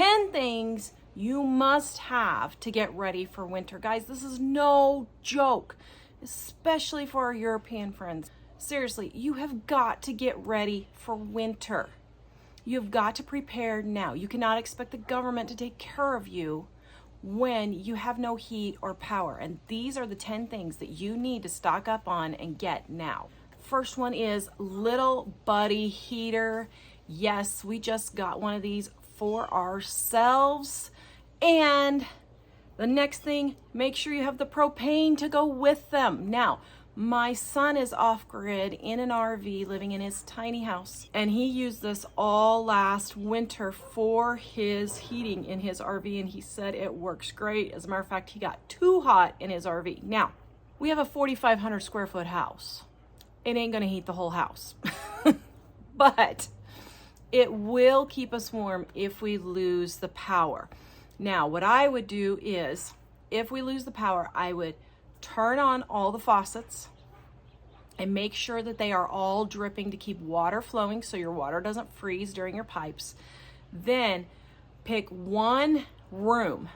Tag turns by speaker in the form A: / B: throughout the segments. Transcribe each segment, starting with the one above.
A: 10 things you must have to get ready for winter. Guys, this is no joke, especially for our European friends. Seriously, you have got to get ready for winter. You've got to prepare now. You cannot expect the government to take care of you when you have no heat or power. And these are the 10 things that you need to stock up on and get now. First one is little buddy heater. Yes, we just got one of these for ourselves. And the next thing, make sure you have the propane to go with them. Now, my son is off-grid in an RV living in his tiny house, and he used this all last winter for his heating in his RV, and he said it works great. As a matter of fact, he got too hot in his RV. Now, we have a 4,500 square foot house. It ain't gonna heat the whole house, but it will keep us warm if we lose the power. Now, what I would do is, if we lose the power, I would turn on all the faucets and make sure that they are all dripping to keep water flowing so your water doesn't freeze during your pipes. Then pick one room.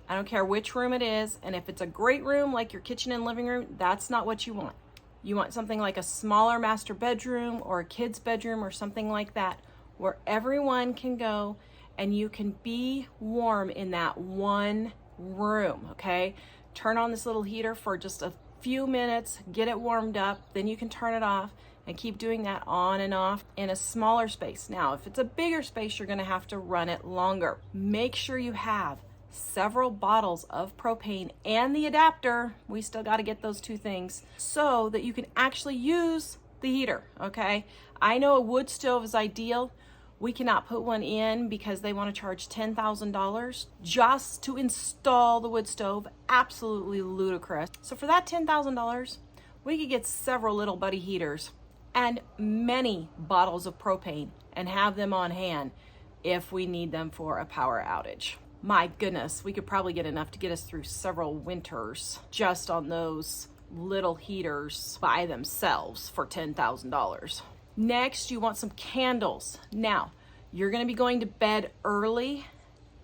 A: I don't care which room it is, and if it's a great room like your kitchen and living room, that's not what you want. You want something like a smaller master bedroom or a kid's bedroom or something like that, where everyone can go and you can be warm in that one room, okay? Turn on this little heater for just a few minutes, get it warmed up, then you can turn it off and keep doing that on and off in a smaller space. Now, if it's a bigger space, you're gonna have to run it longer. Make sure you have several bottles of propane and the adapter. We still gotta get those two things so that you can actually use the heater, okay? I know a wood stove is ideal. We cannot put one in because they want to charge $10,000 just to install the wood stove. Absolutely ludicrous. So for that $10,000, we could get several little buddy heaters and many bottles of propane and have them on hand if we need them for a power outage. My goodness, we could probably get enough to get us through several winters just on those little heaters by themselves for $10,000. Next, you want some candles. Now, you're gonna be going to bed early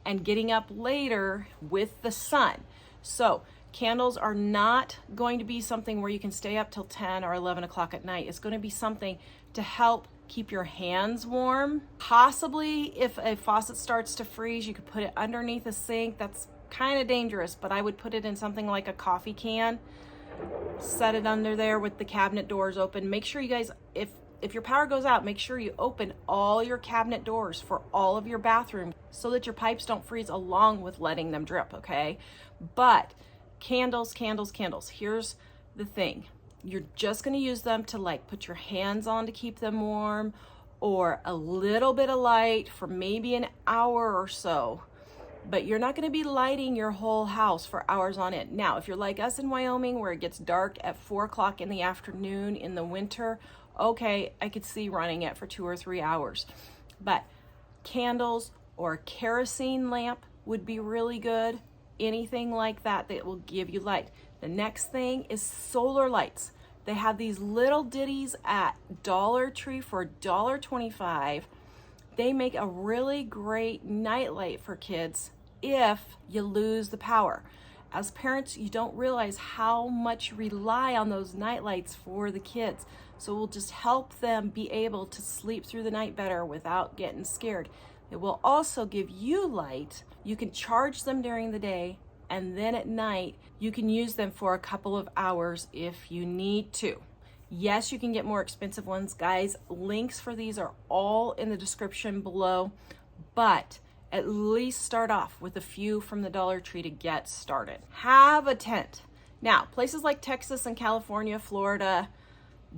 A: and getting up later with the sun. So candles are not going to be something where you can stay up till 10 or 11 o'clock at night. It's gonna be something to help keep your hands warm. Possibly if a faucet starts to freeze, you could put it underneath a sink. That's kind of dangerous, but I would put it in something like a coffee can. Set it under there with the cabinet doors open. Make sure you guys, if your power goes out, make sure you open all your cabinet doors for all of your bathrooms so that your pipes don't freeze along with letting them drip, okay? But candles, candles, candles. Here's the thing. You're just gonna use them to like put your hands on to keep them warm, or a little bit of light for maybe an hour or so. But you're not gonna be lighting your whole house for hours on end. Now, if you're like us in Wyoming where it gets dark at 4 o'clock in the afternoon in the winter, okay, I could see running it for 2 or 3 hours. But candles or a kerosene lamp would be really good. Anything like that that will give you light. The next thing is solar lights. They have these little ditties at Dollar Tree for $1.25. They make a really great nightlight for kids if you lose the power. As parents, you don't realize how much you rely on those nightlights for the kids. So we'll just help them be able to sleep through the night better without getting scared. It will also give you light. You can charge them during the day, and then at night, you can use them for a couple of hours if you need to. Yes, you can get more expensive ones, guys. Links for these are all in the description below, but at least start off with a few from the Dollar Tree to get started. Have a tent. Now, places like Texas and California, Florida,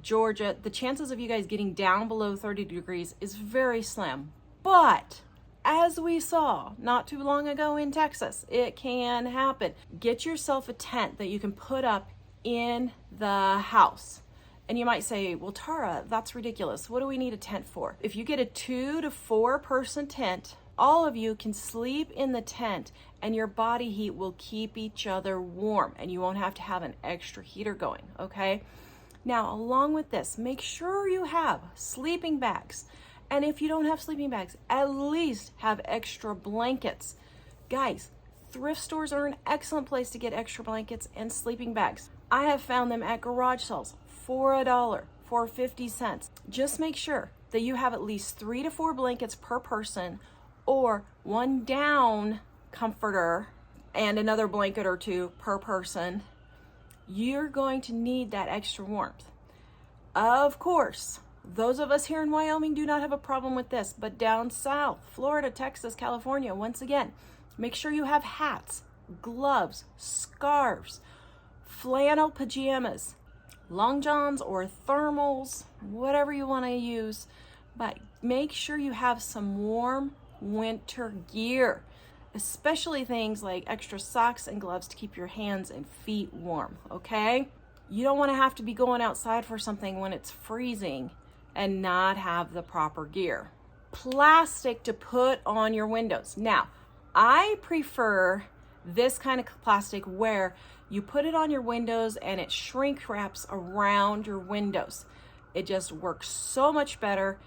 A: Georgia, the chances of you guys getting down below 30 degrees is very slim. But as we saw not too long ago in Texas, it can happen. Get yourself a tent that you can put up in the house. And you might say, well, Tara, that's ridiculous. What do we need a tent for? If you get a 2 to 4 person tent, all of you can sleep in the tent and your body heat will keep each other warm and you won't have to have an extra heater going, okay? Now, along with this, make sure you have sleeping bags And if you don't have sleeping bags, at least have extra blankets. Guys, thrift stores are an excellent place to get extra blankets and sleeping bags. I have found them at garage sales for $1, for 50 cents. Just make sure that you have at least 3 to 4 blankets per person, or one down comforter and another blanket or 2 per person. You're going to need that extra warmth. Of course, those of us here in Wyoming do not have a problem with this, but down south, Florida, Texas, California, once again, make sure you have hats, gloves, scarves, flannel pajamas, long johns or thermals, whatever you want to use, but make sure you have some warm winter gear, especially things like extra socks and gloves to keep your hands and feet warm, okay? You don't want to have to be going outside for something when it's freezing and not have the proper gear. Plastic to put on your windows. Now, I prefer this kind of plastic where you put it on your windows and it shrink wraps around your windows. It just works so much better.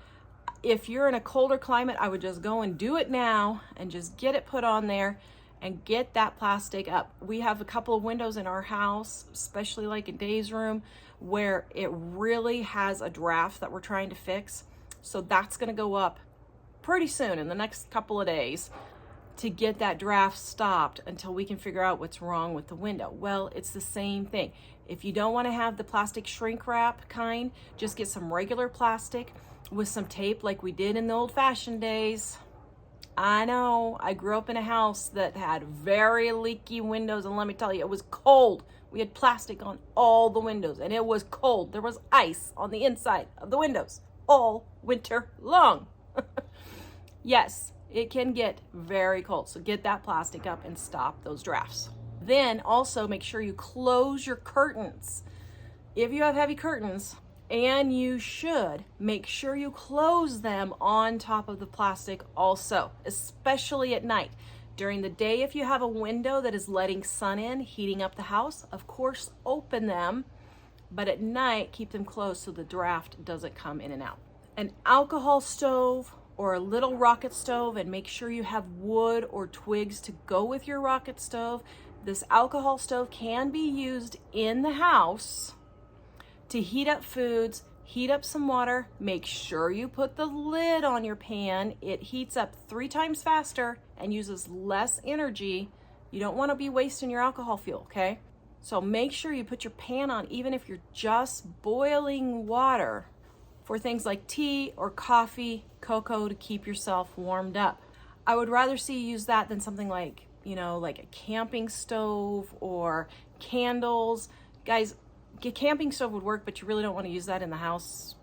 A: If you're in a colder climate, I would just go and do it now and just get it put on there and get that plastic up. We have a couple of windows in our house, especially like in Dave's room, where it really has a draft that we're trying to fix. So that's gonna go up pretty soon in the next couple of days to get that draft stopped until we can figure out what's wrong with the window. Well, it's the same thing. If you don't wanna have the plastic shrink wrap kind, just get some regular plastic with some tape like we did in the old-fashioned days. I know, I grew up in a house that had very leaky windows, and let me tell you, it was cold. We had plastic on all the windows, and it was cold. There was ice on the inside of the windows all winter long. Yes, it can get very cold, so get that plastic up and stop those drafts. Then also make sure you close your curtains. If you have heavy curtains, and you should, make sure you close them on top of the plastic also, especially at night. During the day, if you have a window that is letting sun in, heating up the house, of course, open them, but at night, keep them closed so the draft doesn't come in and out. An alcohol stove or a little rocket stove, and make sure you have wood or twigs to go with your rocket stove. This alcohol stove can be used in the house to heat up foods, heat up some water. Make sure you put the lid on your pan. It heats up 3 times faster and uses less energy. You don't want to be wasting your alcohol fuel, okay? So make sure you put your pan on, even if you're just boiling water for things like tea or coffee, cocoa, to keep yourself warmed up. I would rather see you use that than something like, like a camping stove or candles. Guys, a camping stove would work, but you really don't want to use that in the house.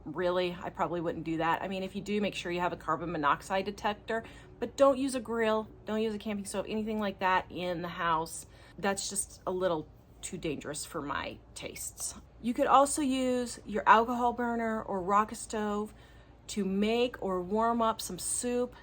A: Really, I probably wouldn't do that. I mean, if you do, make sure you have a carbon monoxide detector, but don't use a grill, don't use a camping stove, anything like that in the house. That's just a little too dangerous for my tastes. You could also use your alcohol burner or rocket stove to make or warm up some soup.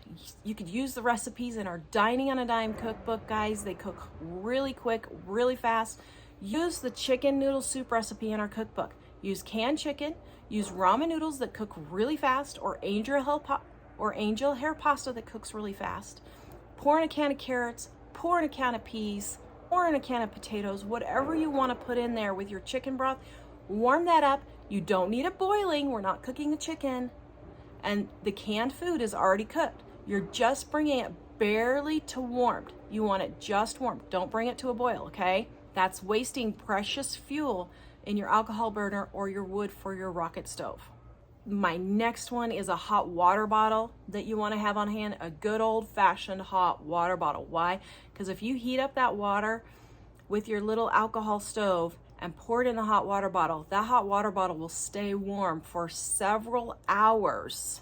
A: You could use the recipes in our Dining on a Dime cookbook, guys. They cook really quick, really fast. Use the chicken noodle soup recipe in our cookbook. Use canned chicken, use ramen noodles that cook really fast, or angel hair pasta that cooks really fast. Pour in a can of carrots, pour in a can of peas, pour in a can of potatoes, whatever you want to put in there with your chicken broth. Warm that up. You don't need it boiling. We're not cooking the chicken. And the canned food is already cooked. You're just bringing it barely to warmed. You want it just warm. Don't bring it to a boil, okay? That's wasting precious fuel in your alcohol burner or your wood for your rocket stove. My next one is a hot water bottle that you want to have on hand, a good old-fashioned hot water bottle. Why? Because if you heat up that water with your little alcohol stove and pour it in the hot water bottle, that hot water bottle will stay warm for several hours.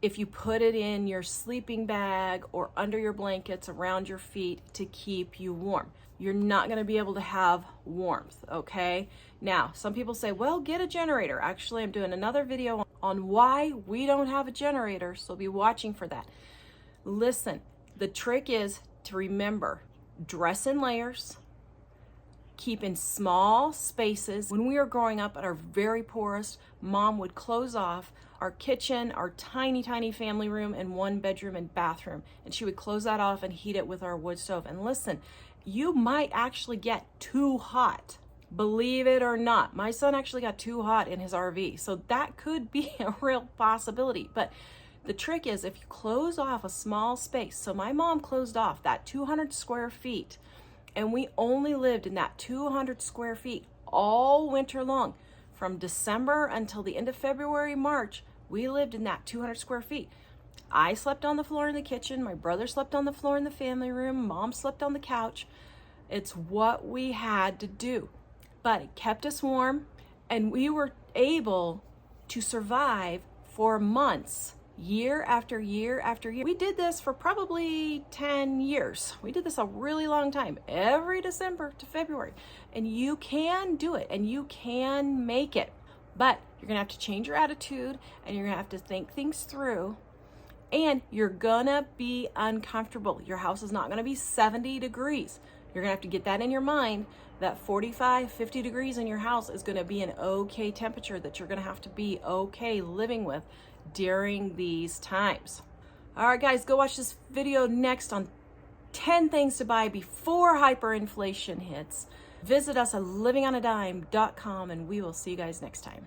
A: If you put it in your sleeping bag or under your blankets around your feet to keep you warm, you're not going to be able to have warmth, okay? Now, some people say, well, get a generator. Actually, I'm doing another video on why we don't have a generator, so be watching for that. Listen, the trick is to remember, dress in layers, keep in small spaces. When we were growing up at our very poorest, Mom would close off our kitchen, our tiny, tiny family room, and 1 bedroom and bathroom. And she would close that off and heat it with our wood stove. And listen, you might actually get too hot. Believe it or not, my son actually got too hot in his RV. So that could be a real possibility. But the trick is if you close off a small space. So my mom closed off that 200 square feet, and we only lived in that 200 square feet all winter long. From December until the end of February, March, we lived in that 200 square feet. I slept on the floor in the kitchen. My brother slept on the floor in the family room. Mom slept on the couch. It's what we had to do. But it kept us warm, and we were able to survive for months, year after year after year. We did this for probably 10 years. We did this a really long time, every December to February. And you can do it, and you can make it. But you're gonna have to change your attitude, and you're gonna have to think things through, and you're gonna be uncomfortable. Your house is not gonna be 70 degrees. You're gonna have to get that in your mind, that 45, 50 degrees in your house is gonna be an okay temperature that you're gonna have to be okay living with during these times. All right, guys, go watch this video next on 10 things to buy before hyperinflation hits. Visit us at livingonadime.com, and we will see you guys next time.